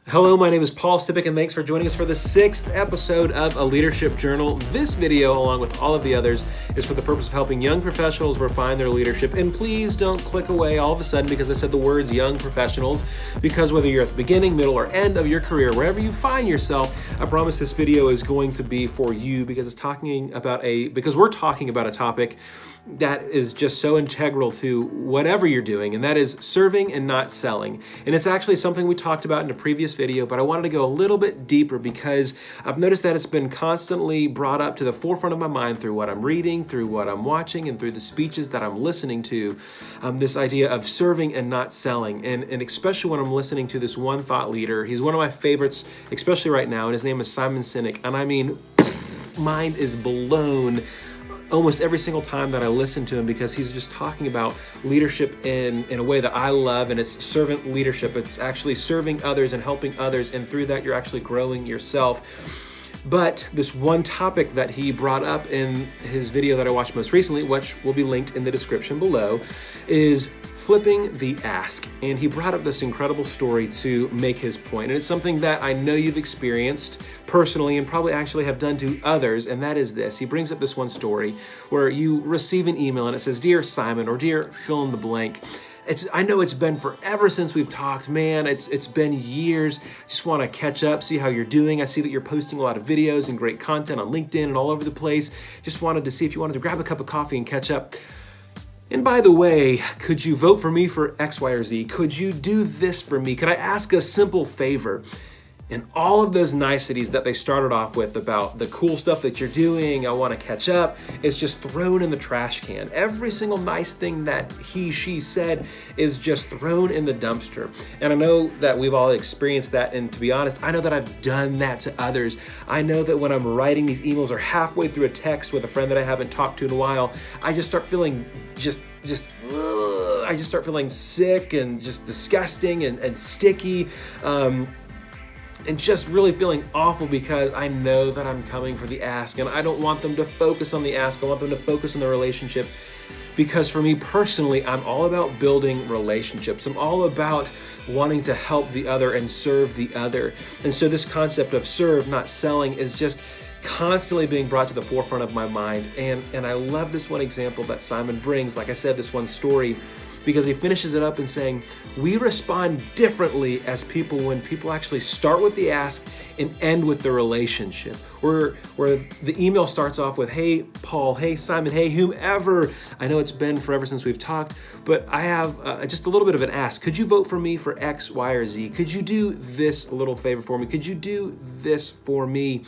Hello, my name is Paul Stipic, and thanks for joining us for the 6th episode of A Leadership Journal. This video, along with all of the others, is for the purpose of helping young professionals refine their leadership. And please don't click away all of a sudden because I said the words young professionals, because whether you're at the beginning, middle, or end of your career, wherever you find yourself, I promise this video is going to be for you because we're talking about a topic that is just so integral to whatever you're doing, and that is serving and not selling. And it's actually something we talked about in a previous video, but I wanted to go a little bit deeper because I've noticed that it's been constantly brought up to the forefront of my mind through what I'm reading, through what I'm watching, and through the speeches that I'm listening to, this idea of serving and not selling. And especially when I'm listening to this one thought leader, he's one of my favorites, especially right now, and his name is Simon Sinek. And I mean, mind is blown almost every single time that I listen to him because he's just talking about leadership in a way that I love, and it's servant leadership. It's actually serving others and helping others, and through that you're actually growing yourself. But this one topic that he brought up in his video that I watched most recently, which will be linked in the description below, is flipping the ask. And he brought up this incredible story to make his point. And it's something that I know you've experienced personally and probably actually have done to others, and that is this. He brings up this one story where you receive an email and it says, "Dear Simon," or "Dear fill in the blank. I know it's been forever since we've talked, man. It's been years. Just want to catch up, see how you're doing. I see that you're posting a lot of videos and great content on LinkedIn and all over the place. Just wanted to see if you wanted to grab a cup of coffee and catch up. And by the way, could you vote for me for X, Y, or Z? Could you do this for me? Could I ask a simple favor?" And all of those niceties that they started off with about the cool stuff that you're doing, I want to catch up, is just thrown in the trash can. Every single nice thing that she said is just thrown in the dumpster. And I know that we've all experienced that, and to be honest, I know that I've done that to others. I know that when I'm writing these emails or halfway through a text with a friend that I haven't talked to in a while, I just start feeling I just start feeling sick and just disgusting and sticky. And just really feeling awful because I know that I'm coming for the ask, and I don't want them to focus on the ask. I want them to focus on the relationship, because for me personally, I'm all about building relationships. I'm all about wanting to help the other and serve the other. And so this concept of serve, not selling, is just constantly being brought to the forefront of my mind. And I love this one example that Simon brings, like I said, this one story, because he finishes it up in saying, we respond differently as people when people actually start with the ask and end with the relationship. Where the email starts off with, "Hey, Paul, hey, Simon, hey, whomever. I know it's been forever since we've talked, but I have just a little bit of an ask. Could you vote for me for X, Y, or Z? Could you do this little favor for me? Could you do this for me?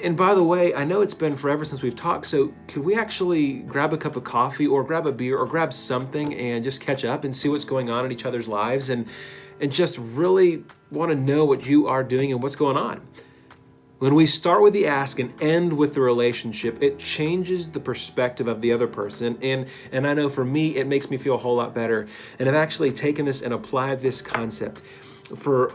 And by the way, I know it's been forever since we've talked, so could we actually grab a cup of coffee or grab a beer or grab something and just catch up and see what's going on in each other's lives and just really want to know what you are doing and what's going on?" When we start with the ask and end with the relationship, it changes the perspective of the other person. And I know for me, it makes me feel a whole lot better. And I've actually taken this and applied this concept for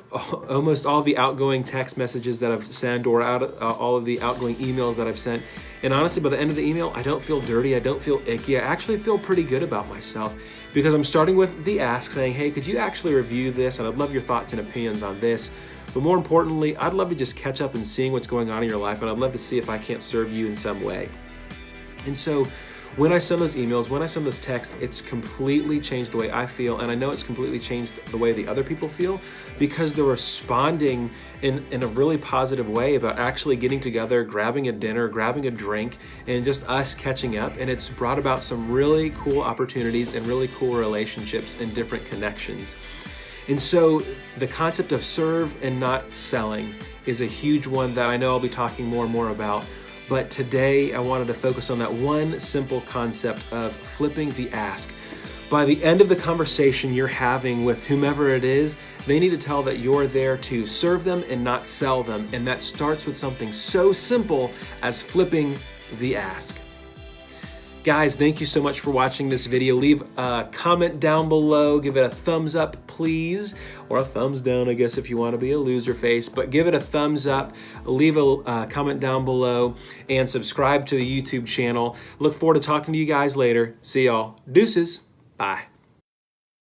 almost all the outgoing text messages that I've sent, or all of the outgoing emails that I've sent. And honestly, by the end of the email, I don't feel dirty. I don't feel icky. I actually feel pretty good about myself because I'm starting with the ask, saying, "Hey, could you actually review this? And I'd love your thoughts and opinions on this. But more importantly, I'd love to just catch up and seeing what's going on in your life, and I'd love to see if I can't serve you in some way." And so when I send those emails, when I send those texts, it's completely changed the way I feel, and I know it's completely changed the way the other people feel because they're responding in a really positive way about actually getting together, grabbing a dinner, grabbing a drink, and just us catching up. And it's brought about some really cool opportunities and really cool relationships and different connections. And so the concept of serve and not selling is a huge one that I know I'll be talking more and more about. But today I wanted to focus on that one simple concept of flipping the ask. By the end of the conversation you're having with whomever it is, they need to tell that you're there to serve them and not sell them. And that starts with something so simple as flipping the ask. Guys, thank you so much for watching this video. Leave a comment down below. Give it a thumbs up, please. Or a thumbs down, I guess, if you want to be a loser face. But give it a thumbs up. Leave a comment down below. And subscribe to the YouTube channel. Look forward to talking to you guys later. See y'all. Deuces. Bye.